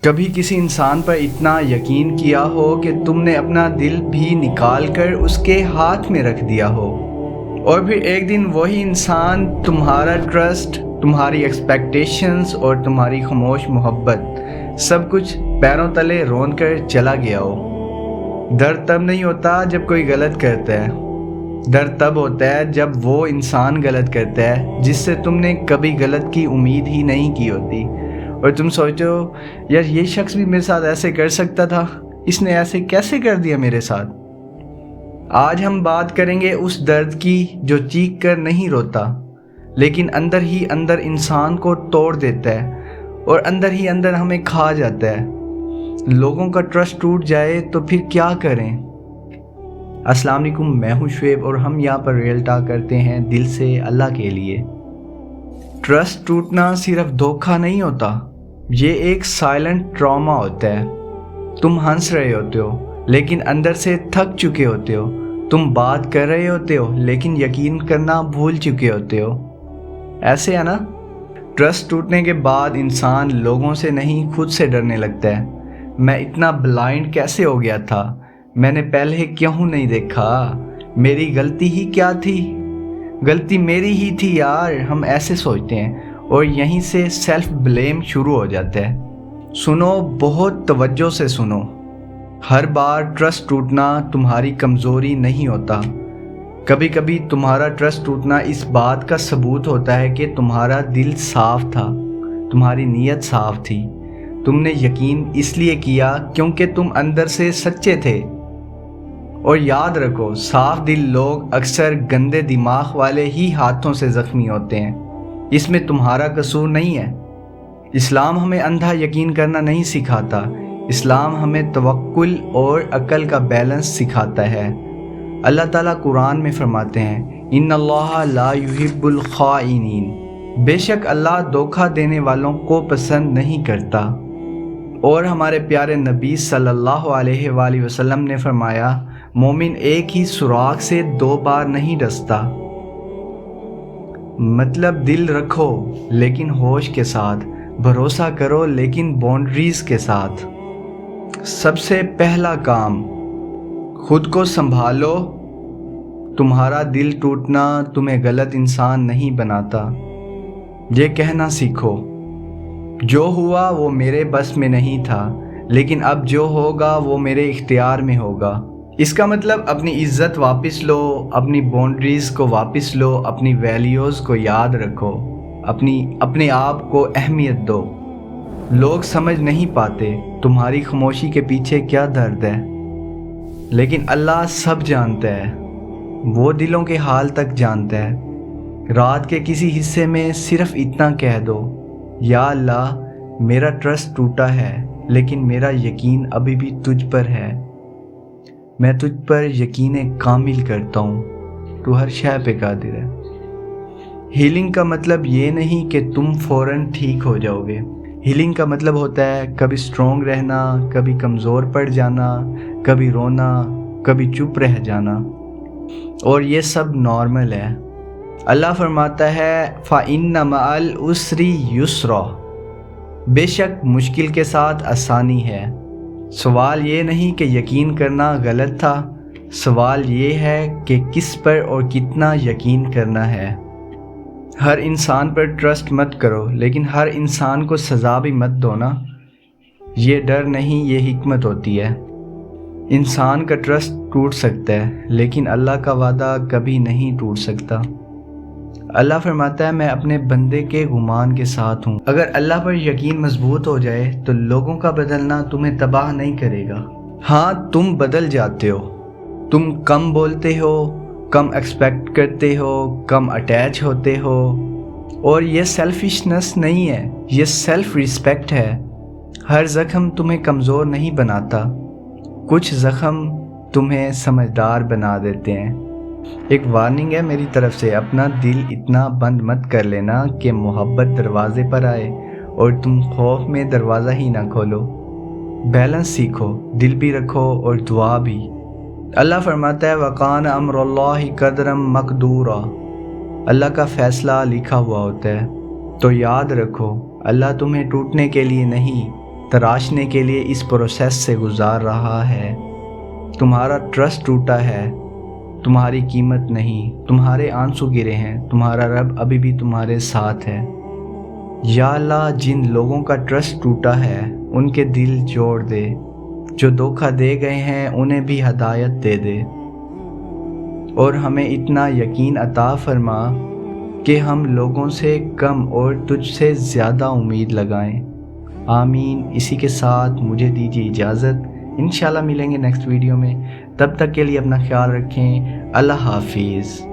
کبھی کسی انسان پر اتنا یقین کیا ہو کہ تم نے اپنا دل بھی نکال کر اس کے ہاتھ میں رکھ دیا ہو، اور پھر ایک دن وہی انسان تمہارا ٹرسٹ، تمہاری ایکسپیکٹیشنز اور تمہاری خاموش محبت سب کچھ پیروں تلے رون کر چلا گیا ہو۔ درد تب نہیں ہوتا جب کوئی غلط کرتا ہے، درد تب ہوتا ہے جب وہ انسان غلط کرتا ہے جس سے تم نے کبھی غلط کی امید ہی نہیں کی ہوتی، اور تم سوچو یار یہ شخص بھی میرے ساتھ ایسے کر سکتا تھا، اس نے ایسے کیسے کر دیا میرے ساتھ۔ آج ہم بات کریں گے اس درد کی جو چیخ کر نہیں روتا، لیکن اندر ہی اندر انسان کو توڑ دیتا ہے اور اندر ہی اندر ہمیں کھا جاتا ہے۔ لوگوں کا ٹرسٹ ٹوٹ جائے تو پھر کیا کریں؟ السلام علیکم، میں ہوں شعیب اور ہم یہاں پر ریئل ٹاک کرتے ہیں دل سے اللہ کے لیے۔ ٹرسٹ ٹوٹنا صرف دھوکہ نہیں ہوتا، یہ ایک سائلنٹ ٹراما ہوتا ہے۔ تم ہنس رہے ہوتے ہو لیکن اندر سے تھک چکے ہوتے ہو، تم بات کر رہے ہوتے ہو لیکن یقین کرنا بھول چکے ہوتے ہو۔ ایسے ہے نا؟ ٹرسٹ ٹوٹنے کے بعد انسان لوگوں سے نہیں خود سے ڈرنے لگتا ہے۔ میں اتنا بلائنڈ کیسے ہو گیا تھا؟ میں نے پہلے کیوں نہیں دیکھا؟ میری غلطی ہی کیا تھی؟ غلطی میری ہی تھی یار، ہم ایسے سوچتے ہیں اور یہیں سے سیلف بلیم شروع ہو جاتا ہے۔ سنو، بہت توجہ سے سنو، ہر بار ٹرسٹ ٹوٹنا تمہاری کمزوری نہیں ہوتا۔ کبھی کبھی تمہارا ٹرسٹ ٹوٹنا اس بات کا ثبوت ہوتا ہے کہ تمہارا دل صاف تھا، تمہاری نیت صاف تھی، تم نے یقین اس لیے کیا کیونکہ تم اندر سے سچے تھے۔ اور یاد رکھو، صاف دل لوگ اکثر گندے دماغ والے ہی ہاتھوں سے زخمی ہوتے ہیں۔ اس میں تمہارا قصور نہیں ہے۔ اسلام ہمیں اندھا یقین کرنا نہیں سکھاتا، اسلام ہمیں توکل اور عقل کا بیلنس سکھاتا ہے۔ اللہ تعالیٰ قرآن میں فرماتے ہیں، ان اللہ لا یحب الخائنین، بے شک اللہ دھوکہ دینے والوں کو پسند نہیں کرتا۔ اور ہمارے پیارے نبی صلی اللہ علیہ وآلہ وسلم نے فرمایا، مومن ایک ہی سوراخ سے 2 بار نہیں ڈستا۔ مطلب دل رکھو لیکن ہوش کے ساتھ، بھروسہ کرو لیکن باؤنڈریز کے ساتھ۔ سب سے پہلا کام، خود کو سنبھالو۔ تمہارا دل ٹوٹنا تمہیں غلط انسان نہیں بناتا۔ یہ کہنا سیکھو، جو ہوا وہ میرے بس میں نہیں تھا، لیکن اب جو ہوگا وہ میرے اختیار میں ہوگا۔ اس کا مطلب اپنی عزت واپس لو، اپنی باؤنڈریز کو واپس لو، اپنی ویلیوز کو یاد رکھو، اپنے آپ کو اہمیت دو۔ لوگ سمجھ نہیں پاتے تمہاری خاموشی کے پیچھے کیا درد ہے، لیکن اللہ سب جانتا ہے، وہ دلوں کے حال تک جانتا ہے۔ رات کے کسی حصے میں صرف اتنا کہہ دو، یا اللہ میرا ٹرسٹ ٹوٹا ہے لیکن میرا یقین ابھی بھی تجھ پر ہے، میں تجھ پر یقین کامل کرتا ہوں، تو ہر شے پہ قادر ہے۔ ہیلنگ کا مطلب یہ نہیں کہ تم فوراً ٹھیک ہو جاؤ گے۔ ہیلنگ کا مطلب ہوتا ہے کبھی سٹرونگ رہنا، کبھی کمزور پڑ جانا، کبھی رونا، کبھی چپ رہ جانا، اور یہ سب نارمل ہے۔ اللہ فرماتا ہے، فَإِنَّ مَعَ الْعُسْرِ يُسْرًا، بے شک مشکل کے ساتھ آسانی ہے۔ سوال یہ نہیں کہ یقین کرنا غلط تھا، سوال یہ ہے کہ کس پر اور کتنا یقین کرنا ہے۔ ہر انسان پر ٹرسٹ مت کرو، لیکن ہر انسان کو سزا بھی مت دو نا۔ یہ ڈر نہیں، یہ حکمت ہوتی ہے۔ انسان کا ٹرسٹ ٹوٹ سکتا ہے لیکن اللہ کا وعدہ کبھی نہیں ٹوٹ سکتا۔ اللہ فرماتا ہے، میں اپنے بندے کے گمان کے ساتھ ہوں۔ اگر اللہ پر یقین مضبوط ہو جائے تو لوگوں کا بدلنا تمہیں تباہ نہیں کرے گا۔ ہاں، تم بدل جاتے ہو، تم کم بولتے ہو، کم ایکسپیکٹ کرتے ہو، کم اٹیچ ہوتے ہو، اور یہ سیلفشنس نہیں ہے، یہ سیلف ریسپیکٹ ہے۔ ہر زخم تمہیں کمزور نہیں بناتا، کچھ زخم تمہیں سمجھدار بنا دیتے ہیں۔ ایک وارننگ ہے میری طرف سے، اپنا دل اتنا بند مت کر لینا کہ محبت دروازے پر آئے اور تم خوف میں دروازہ ہی نہ کھولو۔ بیلنس سیکھو، دل بھی رکھو اور دعا بھی۔ اللہ فرماتا ہے، وَقَانَ أَمْرُ اللَّهِ قَدْرًا مَقْدُورًا، اللہ کا فیصلہ لکھا ہوا ہوتا ہے۔ تو یاد رکھو، اللہ تمہیں ٹوٹنے کے لیے نہیں، تراشنے کے لیے اس پروسیس سے گزار رہا ہے۔ تمہارا ٹرسٹ ٹوٹا ہے، تمہاری قیمت نہیں، تمہارے آنسو گرے ہیں، تمہارا رب ابھی بھی تمہارے ساتھ ہے۔ یا اللہ، جن لوگوں کا ٹرسٹ ٹوٹا ہے ان کے دل جوڑ دے، جو دھوکہ دے گئے ہیں انہیں بھی ہدایت دے دے، اور ہمیں اتنا یقین عطا فرما کہ ہم لوگوں سے کم اور تجھ سے زیادہ امید لگائیں۔ آمین۔ اسی کے ساتھ مجھے دیجیے اجازت، انشاءاللہ ملیں گے نیکسٹ ویڈیو میں۔ تب تک کے لیے اپنا خیال رکھیں۔ اللہ حافظ۔